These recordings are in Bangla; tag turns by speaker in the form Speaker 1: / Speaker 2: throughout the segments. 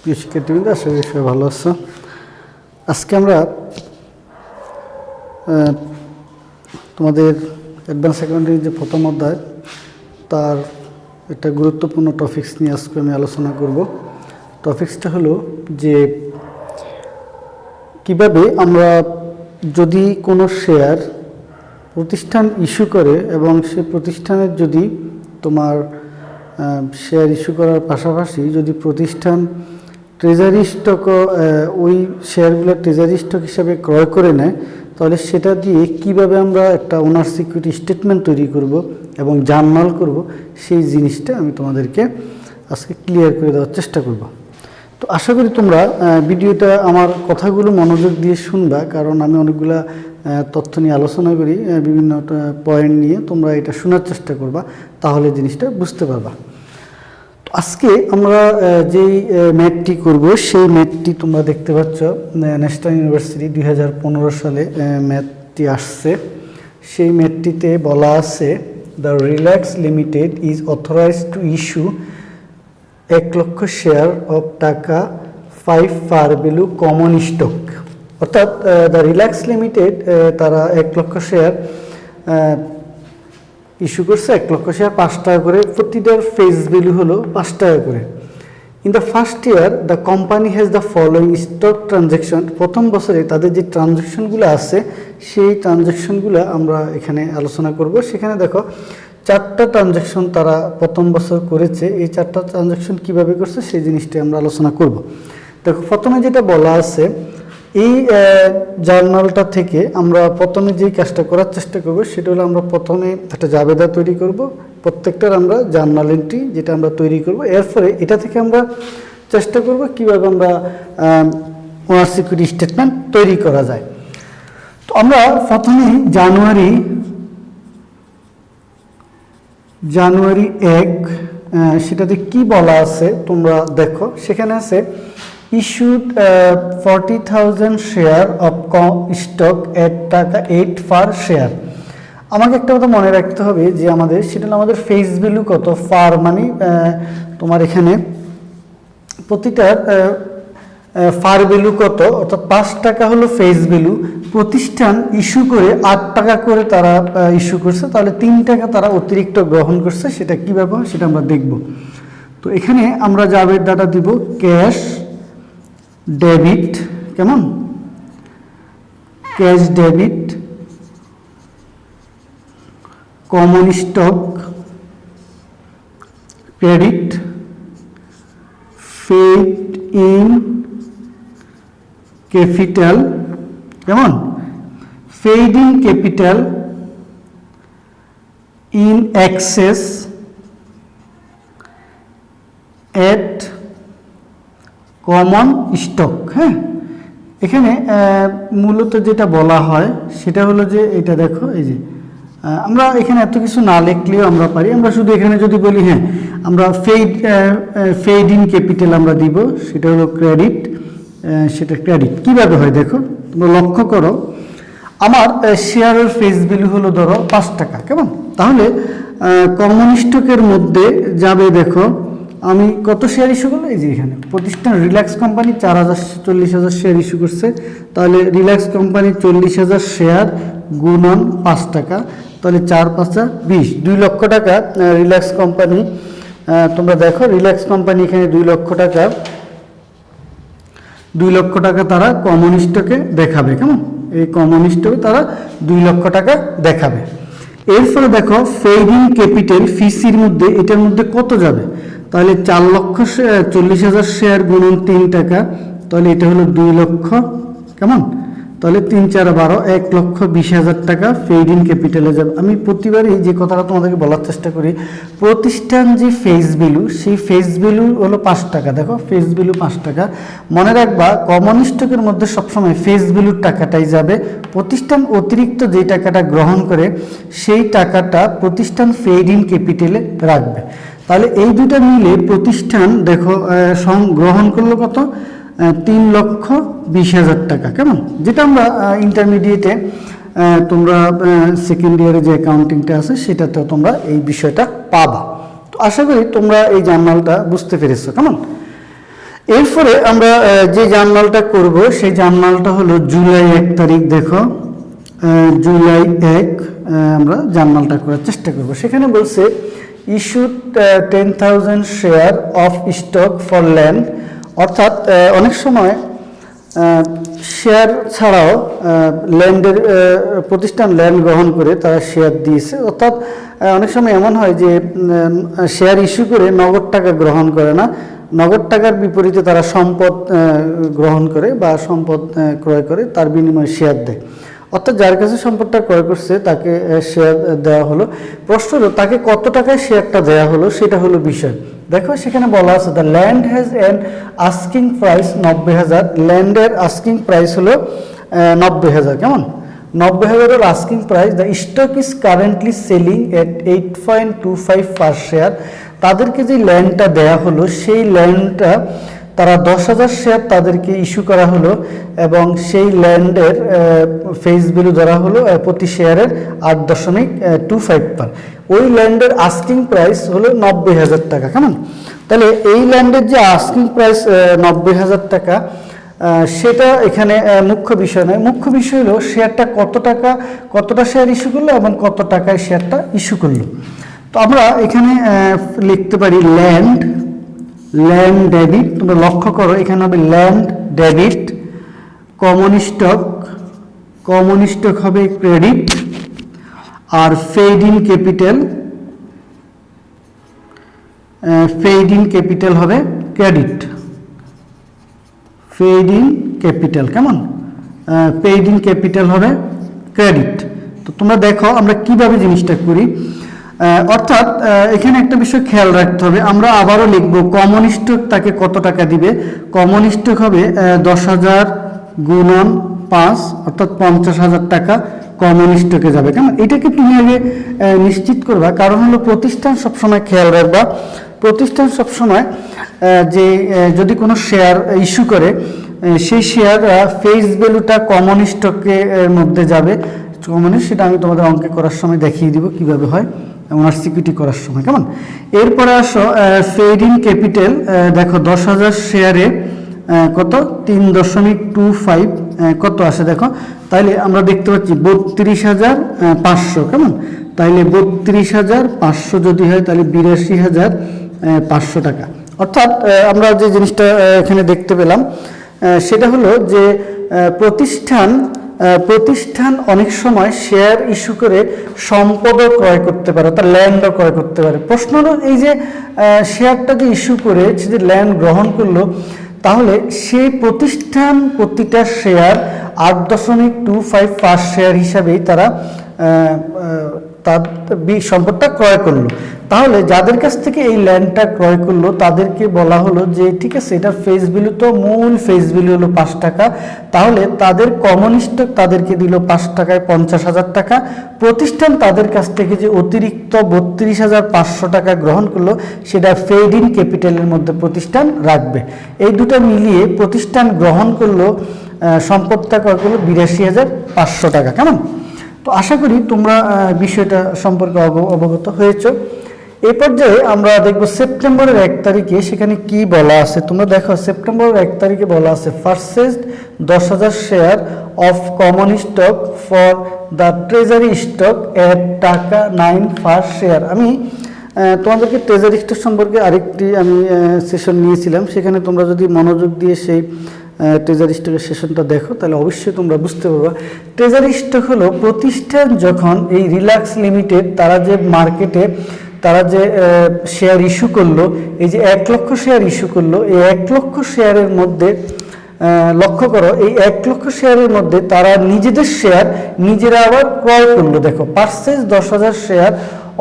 Speaker 1: প্রিয় শিক্ষার্থীবৃন্দ, আশা করি সবাই ভালো আছো। আজকে আমরা তোমাদের অ্যাডভান্স সেকেন্ডারি যে প্রথম অধ্যায় তার একটা গুরুত্বপূর্ণ টপিকস নিয়ে আজকে আমি আলোচনা করব। টপিকসটা হলো যে কিভাবে আমরা যদি কোনো শেয়ার প্রতিষ্ঠান ইস্যু করে এবং সে প্রতিষ্ঠানের যদি তোমার শেয়ার ইস্যু করার পাশাপাশি যদি প্রতিষ্ঠান ট্রেজারি স্টক ওই শেয়ারগুলো ট্রেজারি স্টক হিসাবে ক্রয় করে নেয়, তাহলে সেটা দিয়ে কিভাবে আমরা একটা ওনার সিকিউরিটি স্টেটমেন্ট তৈরি করব এবং জার্নাল করব, সেই জিনিসটা আমি তোমাদেরকে আজকে ক্লিয়ার করে দেওয়ার চেষ্টা করব। তো আশা করি তোমরা ভিডিওটা আমার কথাগুলো মনোযোগ দিয়ে শুনবা, কারণ আমি অনেকগুলা তথ্য নিয়ে আলোচনা করি, বিভিন্ন পয়েন্ট নিয়ে তোমরা এটা শোনার চেষ্টা করবা, তাহলে জিনিসটা বুঝতে পারবা। তো আজকে আমরা যেই ম্যাথটি করব সেই ম্যাথটি তোমরা দেখতে পাচ্ছ ন্যাশনাল ইউনিভার্সিটি 2015 সালে ম্যাথটি আসছে। সেই ম্যাথটিতে বলা আছে the relax limited is authorized to issue 1 lakh share of taka 5 par value common stock. অর্থাৎ দ্য রিল্যাক্স লিমিটেড তারা 1 লক্ষ শেয়ার ইস্যু করছে। 1 লক্ষ শেয়ার 5 টাকা করে, প্রতিটার ফেস ভ্যালু হলো 5 টাকা করে। In the first year the company has the following stock transaction. প্রথম বছরে তাদের যে ট্রানজ্যাকশনগুলো আছে সেই ট্রানজ্যাকশনগুলো আমরা এখানে আলোচনা করব। সেখানে দেখো 4টা ট্রানজ্যাকশন তারা প্রথম বছর করেছে। এই 4টা ট্রানজ্যাকশন কীভাবে করছে সেই জিনিসটি আমরা আলোচনা করব। দেখো, প্রথমে যেটা বলা আছে, এই জার্নালটা থেকে আমরা প্রথমে যেই কাজটা করার চেষ্টা করব সেটা হলো আমরা প্রথমে একটা জাবেদা তৈরি করব। প্রত্যেকটার আমরা জার্নাল এন্ট্রি যেটা আমরা তৈরি করব, এরপরে এটা থেকে আমরা চেষ্টা করব কিভাবে আমরা ওনার সিকিউরিটি স্টেটমেন্ট তৈরি করা যায়। তো আমরা প্রথমে জানুয়ারি 1 সেটাতে কি বলা আছে তোমরা দেখো। সেখানে আছে issued 40,000 share of stock at টাকা 8 ফার শেয়ার। আমাকে একটা কথা মনে রাখতে হবে যে সেটা আমাদের ফেস ভ্যালু কত, ফার মানে তোমার এখানে প্রতিটার ফার ভ্যালু কত, অর্থাৎ 5 টাকা হলো ফেস ভ্যালু। প্রতিষ্ঠান ইস্যু করে 8 টাকা করে তারা ইস্যু করছে, তাহলে 3 টাকা তারা অতিরিক্ত গ্রহণ করছে। সেটা কীভাবে হয় সেটা আমরা দেখব। তো এখানে আমরা জাবেদাটা দিব ক্যাশ ডেবিট, কেমন, cash debit common stock credit paid in capital, কেমন, paid in capital in excess at common stock. হ্যাঁ, এখানে মূলত যেটা বলা হয় সেটা হলো যে এটা দেখো, এই যে আমরা এখানে এত কিছু না লিখলেও আমরা পারি। আমরা শুধু এখানে যদি বলি হ্যাঁ আমরা পেইড ইন ক্যাপিটাল আমরা দিব, সেটা হলো ক্রেডিট। সেটা ক্রেডিট কীভাবে হয় দেখো, তোমরা লক্ষ্য করো, আমার শেয়ারের ফেস ভ্যালু হলো ধরো 5 টাকা, কেমন, তাহলে কমন স্টকের মধ্যে যাবে দেখো আমি কত শেয়ার ইস্যু করলো। এই যে এখানে প্রতিষ্ঠান রিল্যাক্স কোম্পানি 40,000 শেয়ার ইস্যু করছে, তাহলে রিল্যাক্স কোম্পানি 40,000 শেয়ার গুণন 5 টাকা, তাহলে 4 5 20, 2 লক্ষ টাকা রিল্যাক্স কোম্পানি। তোমরা দেখো রিল্যাক্স কোম্পানি এখানে 2 লক্ষ টাকা তারা কমন স্টকে দেখাবে, কেমন, এই কমন স্টকে তারা 2 লক্ষ টাকা দেখাবে। এরপরে দেখো পেইড ইন ক্যাপিটাল ফিসির মধ্যে এটার মধ্যে কত যাবে, তাহলে 4,40,000 শেয়ার গুণন 3 টাকা, তাহলে এটা হলো 2 লক্ষ, কেমন, তাহলে 3 4 12, 1,20,000 টাকা পেইড ইন ক্যাপিটালে যাবে। আমি প্রতিবারই যে কথাটা তোমাদেরকে বলার চেষ্টা করি, প্রতিষ্ঠান যে ফেস ভ্যালু সেই ফেস ভ্যালু হলো 5 টাকা। দেখো ফেস ভ্যালু 5 টাকা, মনে রাখবা কমন স্টকের মধ্যে সবসময় ফেস ভ্যালুর টাকাটাই যাবে। প্রতিষ্ঠান অতিরিক্ত যে টাকাটা গ্রহণ করে সেই টাকাটা প্রতিষ্ঠান পেইড ইন ক্যাপিটালে রাখবে। তাহলে এই দুটো মিলে প্রতিষ্ঠান দেখো গ্রহণ করলো কত, 3,20,000 টাকা, কেমন, যেটা আমরা ইন্টারমিডিয়েটে তোমরা সেকেন্ড ইয়ারে যে অ্যাকাউন্টিংটা আছে সেটাতেও তোমরা এই বিষয়টা পাবা। তো আশা করি তোমরা এই জার্নালটা বুঝতে পেরেছো, কেমন। এরপরে আমরা যে জার্নালটা করব সেই জার্নালটা হলো জুলাই 1 তারিখ। দেখো জুলাই 1 আমরা জার্নালটা করার চেষ্টা করব। সেখানে বলছে issued 10,000 share of stock for land, অর্থাৎ অনেক সময় শেয়ার ছাড়াও ল্যান্ডের প্রতিষ্ঠান ল্যান্ড গ্রহণ করে তারা শেয়ার দিয়েছে। অর্থাৎ অনেক সময় এমন হয় যে শেয়ার ইস্যু করে নগদ টাকা গ্রহণ করে না, নগদ টাকার বিপরীতে তারা সম্পদ গ্রহণ করে বা সম্পদ ক্রয় করে, তার বিনিময়ে শেয়ার দেয়। অর্থাৎ যার কাছে সম্পদটা ক্রয় করছে তাকে শেয়ার দেওয়া হলো। প্রশ্ন হলো তাকে কত টাকায় শেয়ারটা দেওয়া হলো, সেটা হলো বিষয়। দেখো সেখানে বলা আছে the land has an asking price 90,000। ল্যান্ডের আস্কিং প্রাইস হলো 90,000। কেমন? 90,000 asking price. The stock is currently selling at 8.25 per share. তাদেরকে যে ল্যান্ডটা দেয়া হলো সেই ল্যান্ডটা তারা 10,000 শেয়ার তাদেরকে ইস্যু করা হলো এবং সেই ল্যান্ডের ফেস ভ্যালু ধরা হলো প্রতি শেয়ারের 8.25 পার। ওই ল্যান্ডের আস্কিং প্রাইস হলো 90,000 টাকা। কেমন? তাহলে এই ল্যান্ডের যে আস্কিং প্রাইস 90,000 টাকা, সেটা এখানে মুখ্য বিষয় নয়। মুখ্য বিষয় হলো শেয়ারটা কতটা শেয়ার ইস্যু করলো এবং কত টাকায় শেয়ারটা ইস্যু করলো। তো আমরা এখানে লিখতে পারি ল্যান্ড ডেবিট। তোমরা লক্ষ্য করো এখানে হবে ল্যান্ড ডেবিট, কমন স্টক হবে ক্রেডিট, আর পেইড ইন ক্যাপিটাল হবে ক্রেডিট। পেইড ইন ক্যাপিটাল, কেমন? পেইড ইন ক্যাপিটাল হবে ক্রেডিট। তো তোমরা দেখো আমরা কিভাবে জিনিসটা করি। অর্থাৎ এখানে একটা বিষয় খেয়াল রাখতে হবে, আমরা আবারও লিখব কমন স্টক তাকে কত টাকা দিবে। কমন স্টক হবে 10,000 গুণন 5, অর্থাৎ 50,000 টাকা কমন স্টকে যাবে। কেমন? এটাকে তুমি আগে নিশ্চিত করবা, কারণ হলো প্রতিষ্ঠান সবসময় খেয়াল রাখবা, প্রতিষ্ঠান সবসময় যে যদি কোনো শেয়ার ইস্যু করে সেই শেয়ার ফেস ভ্যালুটা কমন স্টকের মধ্যে যাবে। কমন, সেটা আমি তোমাদের অঙ্কে করার সময় দেখিয়ে দিব কিভাবে হয়, ওনার সিকিউরিটি করার সময়। কেমন? এরপরে আসো পেইড ইন ক্যাপিটাল। দেখো 10,000 শেয়ারে কত 3.25 কত আসে দেখো। তাইলে আমরা দেখতে পাচ্ছি 32,500। কেমন? তাইলে 32,500 যদি হয় তাহলে 82,500 টাকা। অর্থাৎ আমরা যে জিনিসটা এখানে দেখতে পেলাম সেটা হলো যে প্রতিষ্ঠান অনেক সময় শেয়ার ইস্যু করে সম্পদও ক্রয় করতে পারে, তার ল্যান্ডও ক্রয় করতে পারে। প্রশ্ন হলো এই যে শেয়ারটা যে ইস্যু করে সে যে ল্যান্ড গ্রহণ করলো, তাহলে সেই প্রতিষ্ঠান প্রতিটা শেয়ার 8.25 পার শেয়ার হিসাবেই তারা তার সম্পদটা ক্রয় করলো। তাহলে যাদের কাছ থেকে এই ল্যান্ডটা ক্রয় করলো তাদেরকে বলা হলো যে ঠিক আছে, এটার ফেস ভ্যালু তো মূল ফেস ভ্যালু হলো 5 টাকা, তাহলে তাদের কমন স্টক তাদেরকে দিল 5 টাকায় 50,000 টাকা। প্রতিষ্ঠান তাদের কাছ থেকে যে অতিরিক্ত 32,500 টাকা গ্রহণ করলো সেটা পেইড ইন ক্যাপিটালের মধ্যে প্রতিষ্ঠান রাখবে। এই দুটো মিলিয়ে প্রতিষ্ঠান গ্রহণ করলো সম্পদটা ক্রয় করলো 82,500 টাকা। কেমন? তো আশা করি তোমরা বিষয়টা সম্পর্কে অবগত হয়েছ। এই পর্যায়ে আমরা দেখব সেপ্টেম্বরের 1 তারিখে সেখানে কি বলা আছে। তোমরা দেখো সেপ্টেম্বরের 1 তারিখে বলা আছে purchased 10,000 share of common stock for the treasury stock at টাকা 9 পার শেয়ার। আমি তোমাদেরকে ট্রেজারি স্টক সম্পর্কে আরেকটি আমি সেশন নিয়েছিলাম, সেখানে তোমরা যদি মনোযোগ দিয়ে সেই ট্রেজারি স্টকের সেশনটা দেখো তাহলে অবশ্যই তোমরা বুঝতে পারবে। ট্রেজারি স্টক হলো প্রতিষ্ঠান যখন এই রিল্যাক্স লিমিটেড তারা যে মার্কেটে তারা যে শেয়ার ইস্যু করলো, এই যে 1 লক্ষ শেয়ার ইস্যু করলো, এই 1 লক্ষ শেয়ারের মধ্যে লক্ষ্য করো এই 1 লক্ষ শেয়ারের মধ্যে তারা নিজেদের শেয়ার নিজেরা আবার ক্রয় করলো। দেখো purchase 10,000 share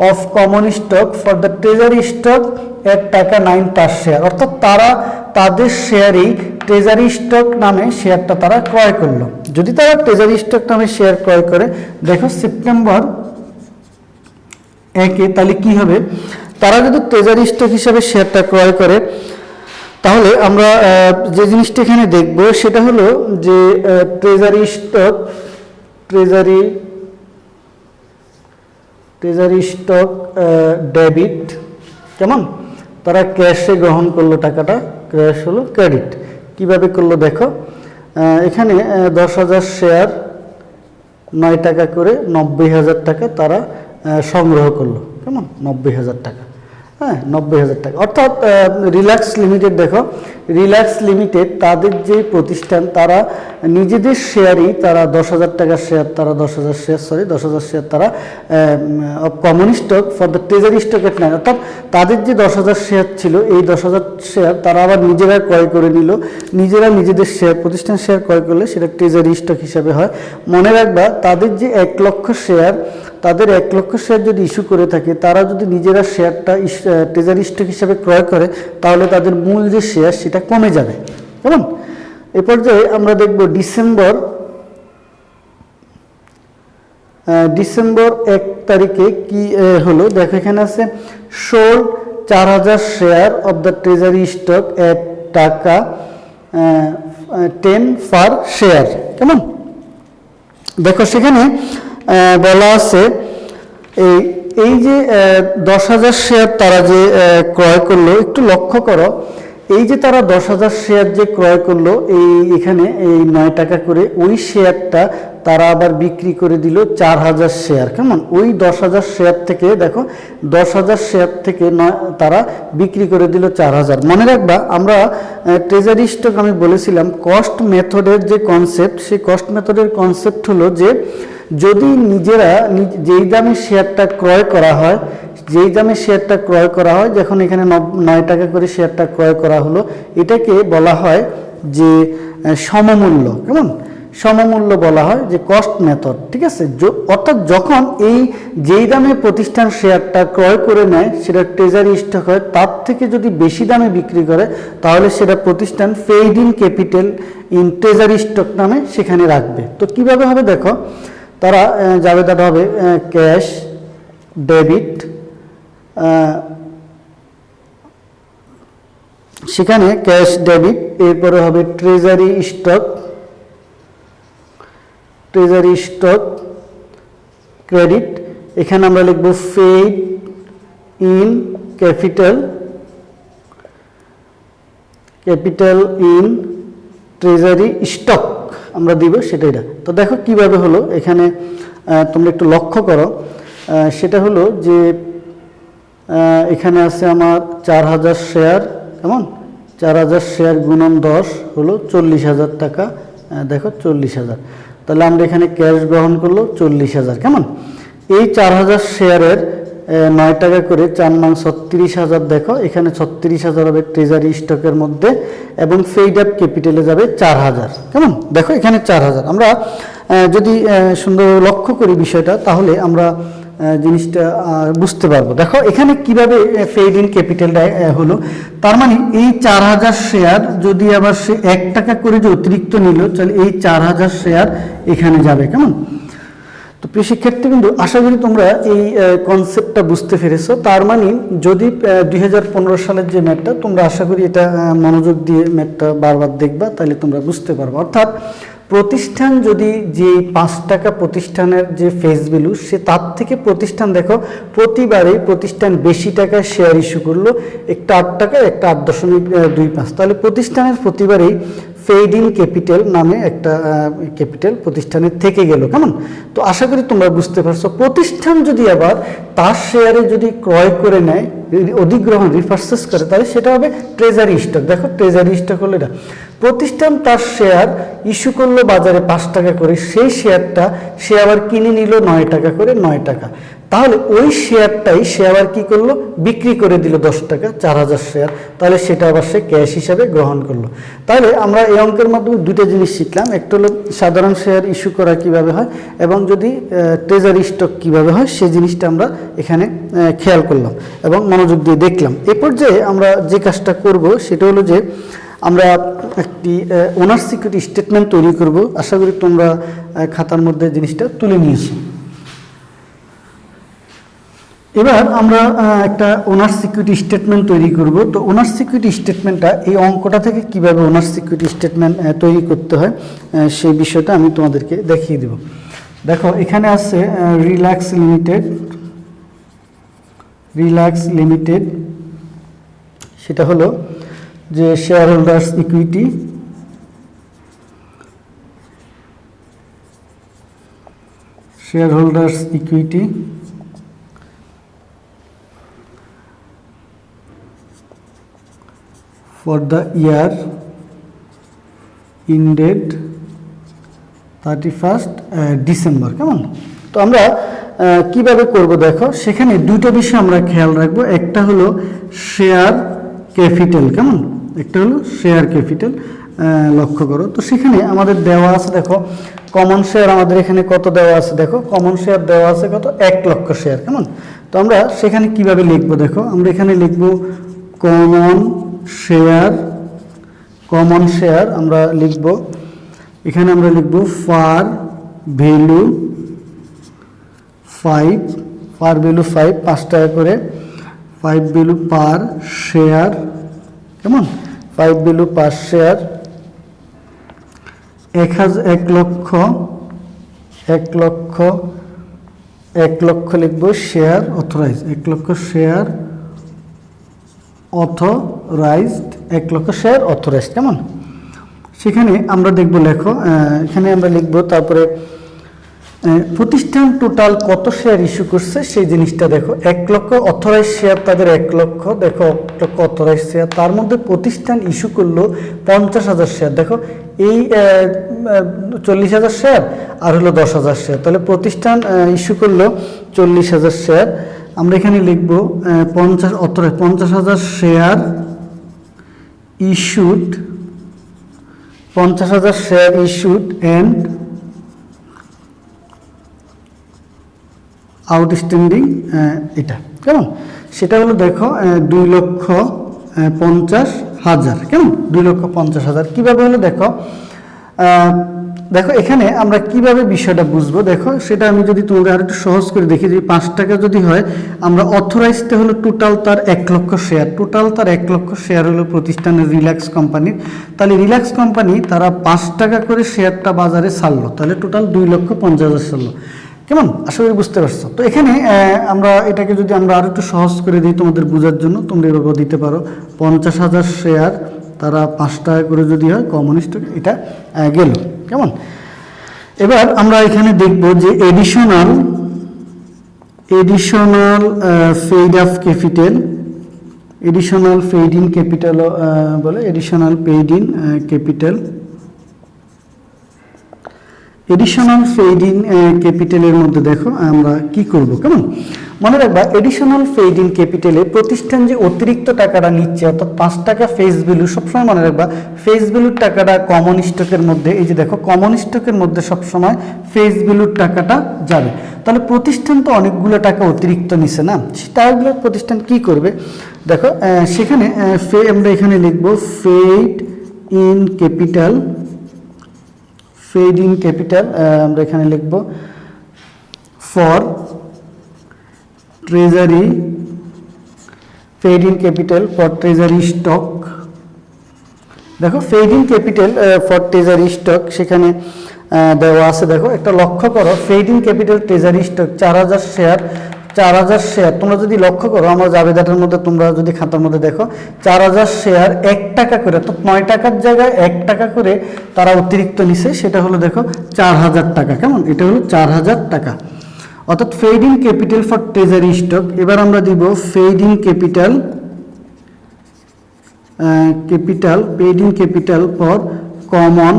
Speaker 1: of common stock for the treasury stock at টাকা 9 পার শেয়ার। অর্থাৎ তারা তাদের শেয়ারেই ট্রেজারি স্টক নামে শেয়ারটা তারা ক্রয় করলো। যদি তারা ট্রেজারি স্টক নামে শেয়ার ক্রয় করে, দেখো সেপ্টেম্বর 1 তাহলে কি হবে, তারা যদি ট্রেজারি স্টক হিসাবে শেয়ারটা ক্রয় করে তাহলে আমরা যে জিনিসটা এখানে দেখব সেটা হলো যে ট্রেজারি ডেবিট। কেমন? তারা ক্যাশে গ্রহণ করলো টাকাটা, ক্র্যাশ হলো ক্রেডিট। কিভাবে করলো দেখো, এখানে 10,000 শেয়ার 9 টাকা করে 90,000 টাকা তারা সংগ্রহ করলো, কেমন 90,000 টাকা, হ্যাঁ 90,000 টাকা। অর্থাৎ রিল্যাক্স লিমিটেড, দেখো রিল্যাক্স লিমিটেড তাদের যে প্রতিষ্ঠান তারা নিজেদের শেয়ারই তারা 10,000 টাকার শেয়ার, তারা 10,000 শেয়ার তারা of common stock for the treasury stock at 9, অর্থাৎ তাদের যে 10,000 শেয়ার ছিল এই 10,000 শেয়ার তারা আবার নিজেরা ক্রয় করে নিল, নিজেরা নিজেদের শেয়ার প্রতিষ্ঠান শেয়ার ক্রয় করলে সেটা ট্রেজারি স্টক হিসাবে হয়। মনে রাখবা তাদের যে 1 লক্ষ শেয়ার, তাদের 1 লক্ষ শেয়ার যদি ইস্যু করে থাকে, তারা যদি নিজেরা শেয়ারটা ট্রেজারি স্টক হিসাবে ক্রয় করে তাহলে তাদের মূল যে শেয়ার সেটা কমে যাবে, কেমন। এ পর্যায়ে আমরা দেখব ডিসেম্বর 1 তারিখে কি হলো দেখো, এখানে আছে sold 4,000 share of the treasury stock at টাকা 10 পার শেয়ার, কেমন। দেখো সেখানে বলা আছে এই যে 10,000 শেয়ার তারা যে ক্রয় করলো, একটু লক্ষ্য করো এই যে তারা 10,000 শেয়ার যে ক্রয় করলো এখানে এই 9 টাকা করে, ওই শেয়ারটা তারা আবার বিক্রি করে দিল 4,000 শেয়ার, কেমন। ওই 10,000 শেয়ার থেকে দেখো 10,000 শেয়ার থেকে তারা বিক্রি করে দিল 4,000। মনে রাখবা আমরা ট্রেজারি স্টক আমি বলেছিলাম কস্ট মেথডের যে কনসেপ্ট, সেই কস্ট মেথডের কনসেপ্ট হলো যে যদি নিজেরা যেই দামে শেয়ারটা ক্রয় করা হয়, যখন এখানে 9 টাকা করে শেয়ারটা ক্রয় করা হলো, এটাকে বলা হয় যে সমমূল্য, কেমন সমমূল্য বলা হয় যে কস্ট মেথড, ঠিক আছে। অর্থাৎ যখন যেই দামে প্রতিষ্ঠান শেয়ারটা ক্রয় করে নেয় সেটা ট্রেজারি স্টক হয়, তার থেকে যদি বেশি দামে বিক্রি করে তাহলে সেটা প্রতিষ্ঠান paid in capital in treasury stock নামে সেখানে রাখবে। তো কিভাবে হবে দেখো, তারা জাবেদাটা হবে ক্যাশ ডেবিট, সেখানে ক্যাশ ডেবিট, এরপরে হবে ট্রেজারি স্টক ক্রেডিট, এখানে আমরা লিখব paid in capital in treasury stock আমরা দিব সেটাই। তো দেখো কিভাবে হলো, এখানে তোমরা একটু লক্ষ্য করো, সেটা হলো যে এখানে আছে আমার 4,000 শেয়ার, কেমন 4,000 শেয়ার গুণন 10 হলো 40,000 টাকা, দেখো 40,000, তাহলে আমরা এখানে ক্যাশ গ্রহণ করলো 40,000, কেমন। এই 4,000 শেয়ারের 9 টাকা করে 4 9 36,000, দেখো এখানে 36,000 হবে ট্রেজারি স্টকের মধ্যে এবং পেইড আপ ক্যাপিটালে যাবে 4,000, কেমন। দেখো এখানে 4,000, আমরা যদি সুন্দর লক্ষ্য করি বিষয়টা তাহলে আমরা জিনিসটা বুঝতে পারবো। দেখো এখানে কিভাবে পেইড ইন ক্যাপিটালটা হলো, তার মানে এই 4,000 শেয়ার যদি আবার সে 1 টাকা করে যে অতিরিক্ত নিল, তাহলে এই 4,000 শেয়ার এখানে যাবে, কেমন। তো প্রিয় শিক্ষার্থী কিন্তু আশা করি তোমরা এই কনসেপ্টটা বুঝতে পেরেছো। তার মানে যদি 2015 সালের যে ম্যাথটা, তোমরা আশা করি এটা মনোযোগ দিয়ে ম্যাথটা বারবার দেখবা, তাহলে তোমরা বুঝতে পারবে। অর্থাৎ প্রতিষ্ঠান যদি যে 5 টাকা প্রতিষ্ঠানের যে ফেস ভ্যালু, সে তার থেকে প্রতিষ্ঠান দেখো প্রতিবারে প্রতিষ্ঠান বেশি টাকায় শেয়ার ইস্যু করলো, একটা 8 টাকা একটা 8.25, তাহলে প্রতিষ্ঠানের প্রতিবারেই পেইড ইন ক্যাপিটাল নামে একটা ক্যাপিটাল প্রতিষ্ঠানের থেকে গেল, কেমন। তো আশা করি তোমরা বুঝতে পারছো। প্রতিষ্ঠান যদি আবার তার শেয়ারে যদি ক্রয় করে নেয়, অধিগ্রহণ রিপারচেজ করে, তাহলে সেটা হবে ট্রেজারি স্টক। দেখো ট্রেজারি স্টক হলো এটা, প্রতিষ্ঠান তার শেয়ার ইস্যু করলো বাজারে 5 টাকা করে, সেই শেয়ারটা সে আবার কিনে নিল 9 টাকা করে, 9 টাকা, তাহলে ওই শেয়ারটাই সে আবার কি করলো, বিক্রি করে দিল 10 টাকা 4,000 শেয়ার, তাহলে সেটা আবার সে ক্যাশ হিসাবে গ্রহণ করলো। তাহলে আমরা এই অঙ্কের মাধ্যমে দুটো জিনিস শিখলাম, একটা হলো সাধারণ শেয়ার ইস্যু করা কিভাবে হয় এবং যদি ট্রেজারি স্টক কিভাবে হয় সেই জিনিসটা আমরা এখানে খেয়াল করলাম এবং মনোযোগ দিয়ে দেখলাম। এ পর্যায়ে আমরা যে কাজটা করব সেটা হলো যে আমরা একটি ওনার সিকিউরিটি স্টেটমেন্ট তৈরি করব। আশা করি তোমরা খাতার মধ্যে জিনিসটা তুলে নিয়েছো। এবার আমরা একটা ওনার সিকিউরিটি স্টেটমেন্ট তৈরি করব। তো ওনার সিকিউরিটি স্টেটমেন্টটা এই অঙ্কটা থেকে কিভাবে ওনার সিকিউরিটি স্টেটমেন্ট তৈরি করতে হয় সেই বিষয়টা আমি তোমাদেরকে দেখিয়ে দেব। দেখো এখানে আছে রিল্যাক্স লিমিটেড, সেটা হলো যে share holders equity, shareholders equity for the year ended 31st December। কেমন? তো আমরা কিভাবে করব দেখো, সেখানে দুটো বিষয় আমরা খেয়াল রাখবো। একটা হলো শেয়ার ক্যাপিটাল, কেমন, একটা হলো শেয়ার ক্যাপিটাল। লক্ষ্য করো, তো সেখানে আমাদের দেওয়া আছে দেখো কমন শেয়ার আমাদের এখানে কত দেওয়া আছে, দেখো কমন শেয়ার দেওয়া আছে কত, 1 লক্ষ শেয়ার। কেমন? তো আমরা সেখানে কিভাবে লিখবো দেখো, আমরা এখানে লিখবো কমন শেয়ার আমরা লিখবো, এখানে আমরা লিখবো ফার ভ্যালু 5, 5 টাকা করে, 5 ভ্যালু পার শেয়ার। কেমন? 5 ভ্যালু পার শেয়ার, 1 লক্ষ লিখবো share authorize, 1 lakh share authorised, 1 lakh share authorised. কেমন? সেখানে আমরা দেখবো, লেখো এখানে আমরা লিখবো, তারপরে প্রতিষ্ঠান টোটাল কত শেয়ার ইস্যু করছে সেই জিনিসটা দেখো। 1 লক্ষ অথরাইজ শেয়ার তাদের 1 লক্ষ, দেখো 1 লক্ষ অথরাইজ শেয়ার, তার মধ্যে প্রতিষ্ঠান ইস্যু করলো 50,000 শেয়ার। দেখো এই 40,000 শেয়ার আর হলো 10,000 শেয়ার, তাহলে প্রতিষ্ঠান ইস্যু করলো 40,000 শেয়ার। আমরা এখানে লিখবো 50,000 share issued, 50,000 share issued and outstanding, এটা কেমন, সেটা হলো দেখো 2,50,000। কেমন? 2,50,000 কিভাবে হলো দেখো, দেখো এখানে আমরা কিভাবে বিষয়টা বুঝবো দেখো, সেটা আমি যদি তোমাদের আর একটু সহজ করে দেখি, যে 5 টাকা যদি হয়, আমরা অথরাইজটা হলো টোটাল তার 1 লক্ষ শেয়ার, টোটাল তার 1 লক্ষ শেয়ার হলো প্রতিষ্ঠানের রিল্যাক্স কোম্পানির, তাহলে রিল্যাক্স কোম্পানি তারা 5 টাকা করে শেয়ারটা বাজারে ছাড়লো, তাহলে টোটাল 2,50,000 ছাড়লো। কেমন? আশা করি বুঝতে পারছো। তো এখানে আমরা এটাকে যদি আমরা আরো একটু সহজ করে দিই তোমাদের বোঝার জন্য, তোমরা এভাবে দিতে পারো 50,000 শেয়ার তারা 5 টাকা করে যদি হয় কমন স্টক, এটা গেল। কেমন? এবার আমরা এখানে দেখব যে additional paid of capital, additional paid in capital বলে, additional paid in capital, additional paid in ক্যাপিটালের মধ্যে দেখো আমরা কি করব। কেমন? মনে রাখবা এডিশনাল পেইড ইন ক্যাপিটালে প্রতিষ্ঠান যে অতিরিক্ত টাকাটা নিচ্ছে, অর্থাৎ 5 টাকা ফেস ভ্যালু, সবসময় মনে রাখবা ফেস ভ্যালুর টাকাটা কমন স্টকের মধ্যে, এই যে দেখো কমন স্টকের মধ্যে সবসময় ফেস ভ্যালুর টাকাটা যাবে। তাহলে প্রতিষ্ঠান তো অনেকগুলো টাকা অতিরিক্ত নিছে না, টাকাগুলো প্রতিষ্ঠান কি করবে দেখো, সেখানে আমরা এখানে লিখবো paid in capital, paid in capital আমরা এখানে লিখব for treasury, paid in capital for treasury stock. দেখো paid in capital for treasury stock সেখানে দেওয়া আছে, দেখো একটা লক্ষ্য করো, paid in capital treasury stock 4,000 share, 4,000 share তোমরা যদি লক্ষ্য করো আমার জাবেদাটার মধ্যে, তোমরা যদি খাতার মধ্যে দেখো 4,000 শেয়ার 1 টাকা করে, তো 9 টাকার জায়গায় 1 টাকা করে তারা অতিরিক্ত নিছে, সেটা হলো দেখো 4,000 টাকা। কেমন? এটা হলো 4,000 টাকা, অর্থাৎ paid in capital for treasury stock. এবার আমরা দিব paid in capital, paid in capital for common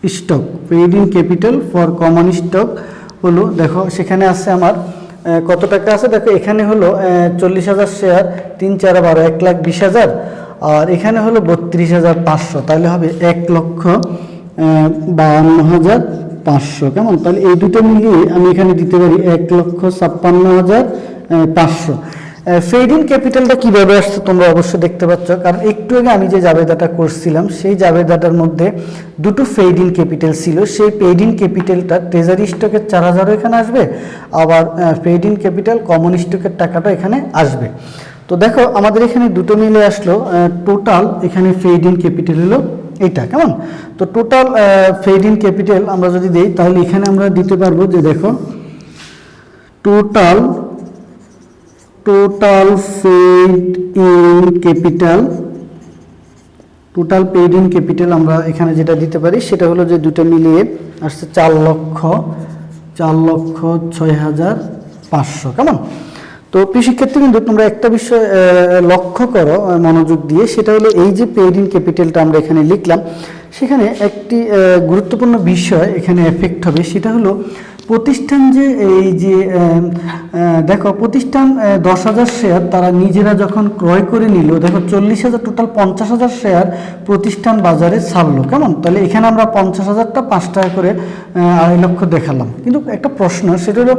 Speaker 1: stock, paid in capital for common stock হলো দেখো সেখানে আছে আমার কত টাকা আছে, দেখো এখানে হলো 40,000 শেয়ার, 3 4 12 1,20,000, আর এখানে হলো 32,500, তাহলে হবে 1,52,500। কেমন? তাহলে এই দুটো মিলিয়ে আমি এখানে দিতে পারি 1,56,500। পেইড ইন ক্যাপিটালটা কীভাবে আসছে তোমরা অবশ্যই দেখতে পাচ্ছ, কারণ একটু আগে আমি যে জাবেদাটা করছিলাম সেই জাবেদাটার মধ্যে দুটো পেইড ইন ক্যাপিটাল ছিল, সেই পেইড ইন ক্যাপিটালটা ট্রেজারি স্টকের 4,000 এখানে আসবে, আবার পেইড ইন ক্যাপিটাল কমন স্টকের টাকাটা এখানে আসবে। তো দেখো আমাদের এখানে দুটো মিলে আসলো, টোটাল এখানে পেইড ইন ক্যাপিটাল হলো এটা। কেমন? তো টোটাল পেইড ইন ক্যাপিটাল আমরা যদি দেই, তাহলে এখানে আমরা দিতে পারবো যে দেখো total total paid in capital, total paid in capital আমরা এখানে যেটা দিতে পারি সেটা হলো যে দুটো মিলিয়ে আসছে 4,06,500। কেমন? তো প্রিয় শিক্ষার্থী কিন্তু তোমরা একটা বিষয় লক্ষ্য করো মনোযোগ দিয়ে, সেটা হলো এই যে পেইড ইন ক্যাপিটালটা আমরা এখানে লিখলাম, সেখানে একটি গুরুত্বপূর্ণ বিষয় এখানে এফেক্ট হবে, সেটা হলো প্রতিষ্ঠান যে এই যে দেখো প্রতিষ্ঠান 10,000 শেয়ার তারা নিজেরা যখন ক্রয় করে নিল, দেখো 40,000 টোটাল 50,000 শেয়ার প্রতিষ্ঠান বাজারে ছাড়লো। কেমন? তাহলে এখানে আমরা 50,000টা 5 টাকা করে 2.5 লক্ষ দেখালাম। কিন্তু একটা প্রশ্ন, সেটা হলো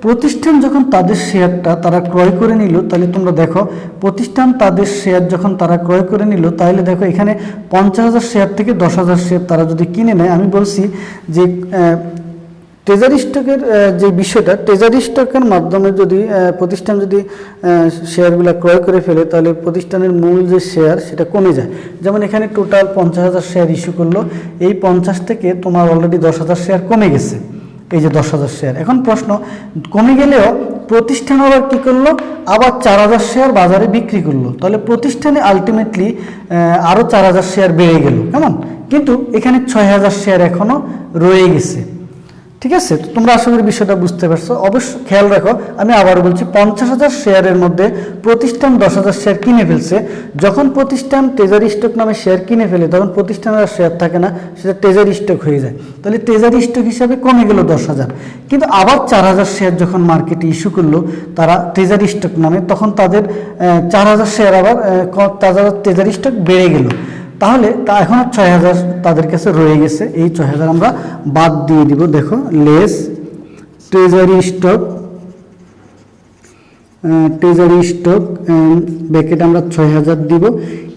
Speaker 1: প্রতিষ্ঠান যখন তাদের শেয়ারটা তারা ক্রয় করে নিল, তাহলে তোমরা দেখো প্রতিষ্ঠান তাদের শেয়ার যখন তারা ক্রয় করে নিল, তাহলে দেখো এখানে 50,000 শেয়ার থেকে 10,000 শেয়ার তারা যদি কিনে নেয়, আমি বলছি যে ট্রেজারি স্টকের যে বিষয়টা, ট্রেজারি স্টকের মাধ্যমে যদি প্রতিষ্ঠান যদি শেয়ারগুলো ক্রয় করে ফেলে, তাহলে প্রতিষ্ঠানের মূল যে শেয়ার সেটা কমে যায়। যেমন এখানে টোটাল 50,000 শেয়ার ইস্যু করলো, এই 50 থেকে তোমার অলরেডি 10,000 শেয়ার কমে গেছে, এই যে 10,000 শেয়ার। এখন প্রশ্ন, কমে গেলেও প্রতিষ্ঠান আবার কী করলো, আবার 4,000 শেয়ার বাজারে বিক্রি করলো, তাহলে প্রতিষ্ঠানে আলটিমেটলি আরও 4,000 শেয়ার বেড়ে গেল। কেমন? কিন্তু এখানে 6,000 শেয়ার এখনও রয়ে গেছে। ঠিক আছে? তো তোমরা আশা করি বিষয়টা বুঝতে পারছো। অবশ্য খেয়াল রাখো, আমি আবার বলছি 50,000 শেয়ারের মধ্যে প্রতিষ্ঠান 10,000 শেয়ার কিনে ফেলছে। যখন প্রতিষ্ঠান ট্রেজারি স্টক নামে শেয়ার কিনে ফেলে, তখন প্রতিষ্ঠানের শেয়ার থাকে না, সেটা ট্রেজারি স্টক হয়ে যায়। তাহলে ট্রেজারি স্টক হিসাবে কমে গেল 10,000। কিন্তু আবার 4,000 শেয়ার যখন মার্কেটে ইস্যু করলো তারা ট্রেজারি স্টক নামে, তখন তাদের 4,000 শেয়ার আবার ট্রেজারি স্টক বেড়ে গেল। তাহলে তা এখন 6,000 তাদের কাছে রয়ে গেছে, এই 6,000 আমরা বাদ দিয়ে দিব। দেখো লেস ট্রেজারি স্টক, ব্র্যাকেট আমরা 6,000 দিব।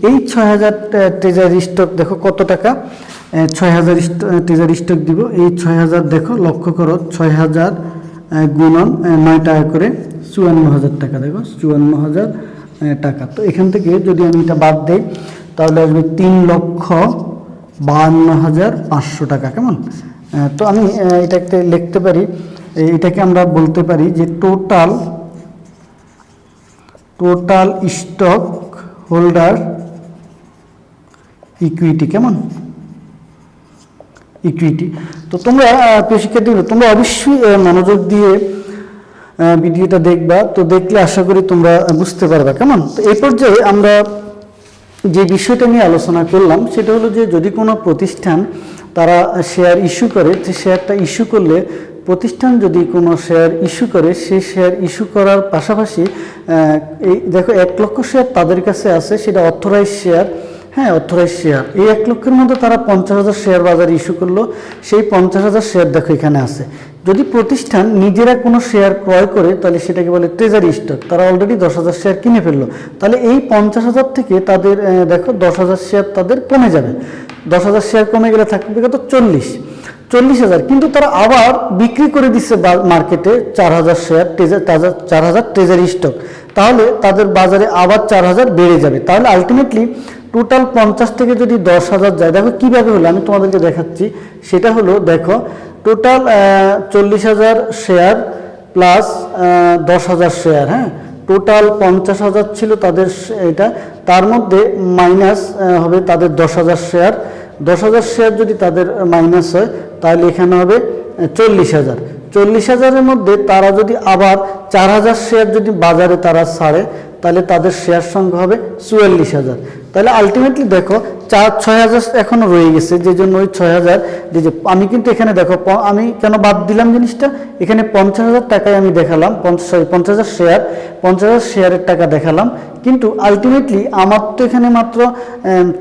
Speaker 1: এই 6,000 ট্রেজারি স্টক দেখো কত টাকা, 6,000 ট্রেজারি স্টক দিব। এই 6,000 দেখো লক্ষ্য করো, 6,000 গুণন 9 টাকা করে 54,000 টাকা। দেখো 54,000 টাকা। তো এখান থেকে যদি আমি এটা বাদ দেই, তাহলে আসবে 3,52,500 টাকা। কেমন? তো আমি এটাকে লিখতে পারি, এটাকে আমরা বলতে পারি যে টোটাল স্টক হোল্ডার ইকুইটি। কেমন? ইকুইটি। তো তোমরা প্রিয় শিক্ষার্থী, তোমরা অবশ্যই মনোযোগ দিয়ে ভিডিওটা দেখবা, তো দেখলে আশা করি তোমরা বুঝতে পারবে। কেমন? তো এই পর্যায়ে আমরা যে বিষয়টা নিয়ে আলোচনা করলাম, সেটা হলো যে যদি কোনো প্রতিষ্ঠান তারা শেয়ার ইস্যু করে, যে শেয়ারটা ইস্যু করলে প্রতিষ্ঠান যদি কোনো শেয়ার ইস্যু করে, সেই শেয়ার ইস্যু করার পাশাপাশি এই দেখো 1 লক্ষ শেয়ার তাদের কাছে আছে, সেটা অথরাইজ শেয়ার। হ্যাঁ, অথরাইজ শেয়ার। এই 1 লক্ষের মধ্যে তারা 50,000 শেয়ার বাজারে ইস্যু করলো, সেই 50,000 শেয়ার দেখো এখানে আছে। যদি প্রতিষ্ঠান নিজেরা কোনো শেয়ার ক্রয় করে, তাহলে সেটাকে বলে ট্রেজারি স্টক। তারা অলরেডি 10,000 শেয়ার কিনে ফেললো, তাহলে এই 50,000 থেকে তাদের দেখো 10,000 শেয়ার তাদের কমে যাবে। 10,000 শেয়ার কমে গেলে থাকবে কত, 40,000। কিন্তু তারা আবার বিক্রি করে দিচ্ছে মার্কেটে 4,000 শেয়ার, 4,000 ট্রেজারি স্টক, তাহলে তাদের বাজারে আবার 4,000 বেড়ে যাবে। তাহলে আলটিমেটলি টোটাল 50 থেকে যদি 10,000 যায়, দেখো কীভাবে হলো আমি তোমাদেরকে দেখাচ্ছি। সেটা হলো দেখো টোটাল 40,000 শেয়ার প্লাস 10,000 শেয়ার। হ্যাঁ, টোটাল 50,000 ছিল তাদের, এটা তার মধ্যে মাইনাস হবে তাদের 10,000 শেয়ার। 10,000 শেয়ার যদি তাদের মাইনাস হয়, তাহলে এখানে হবে 40,000। 40,000-এর মধ্যে তারা যদি আবার 4,000 শেয়ার যদি বাজারে তারা ছাড়ে, তাহলে তাদের শেয়ার সংখ্যা হবে 44,000। তাহলে আলটিমেটলি দেখো 6,000 এখনও রয়ে গেছে, যে জন্য ওই 6,000 যে আমি কিন্তু এখানে দেখো আমি কেন বাদ দিলাম জিনিসটা, এখানে 50,000 টাকায় আমি দেখালাম, 50,000 শেয়ার, 50,000 শেয়ারের টাকা দেখালাম, কিন্তু আলটিমেটলি আমার তো এখানে মাত্র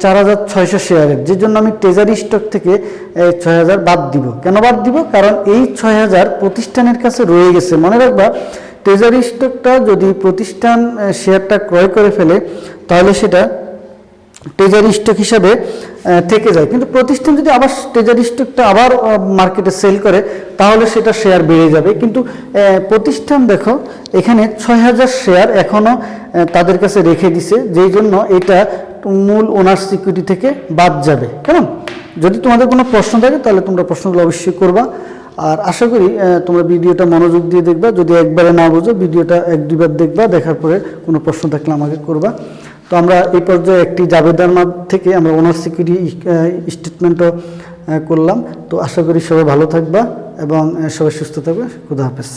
Speaker 1: 4,600 শেয়ারের, যে জন্য আমি ট্রেজারি স্টক থেকে 6,000 বাদ দিব। কেন বাদ দিব? কারণ এই 6,000 প্রতিষ্ঠানের কাছে রয়ে গেছে। মনে রাখবা, ট্রেজারি স্টকটা যদি প্রতিষ্ঠান শেয়ারটা ক্রয় করে ফেলে, তাহলে সেটা ট্রেজারি স্টক হিসাবে থেকে যায়। কিন্তু প্রতিষ্ঠান যদি আবার ট্রেজারি স্টকটা আবার মার্কেটে সেল করে, তাহলে সেটা শেয়ার বেড়ে যাবে। কিন্তু প্রতিষ্ঠান দেখো এখানে 6,000 শেয়ার এখনও তাদের কাছে রেখে দিছে, যেই জন্য এটা মূল ওনার্স ইকুইটি থেকে বাদ যাবে। কেমন? যদি তোমাদের কোনো প্রশ্ন থাকে, তাহলে তোমরা প্রশ্নগুলো অবশ্যই করবা। আর আশা করি তোমরা ভিডিওটা মনোযোগ দিয়ে দেখবা, যদি একবারে না বুঝো ভিডিওটা 1-2 বার দেখবা, দেখার পরে কোনো প্রশ্ন থাকলে আমাকে করবা। তো আমরা এই পর্যায়ে একটি জাবেদার মাঠ থেকে আমরা ওনার সিকিউরিটি স্টেটমেন্টও করলাম। তো আশা করি সবাই ভালো থাকবা এবং সবাই সুস্থ থাকবে। খুদা হাফেজ।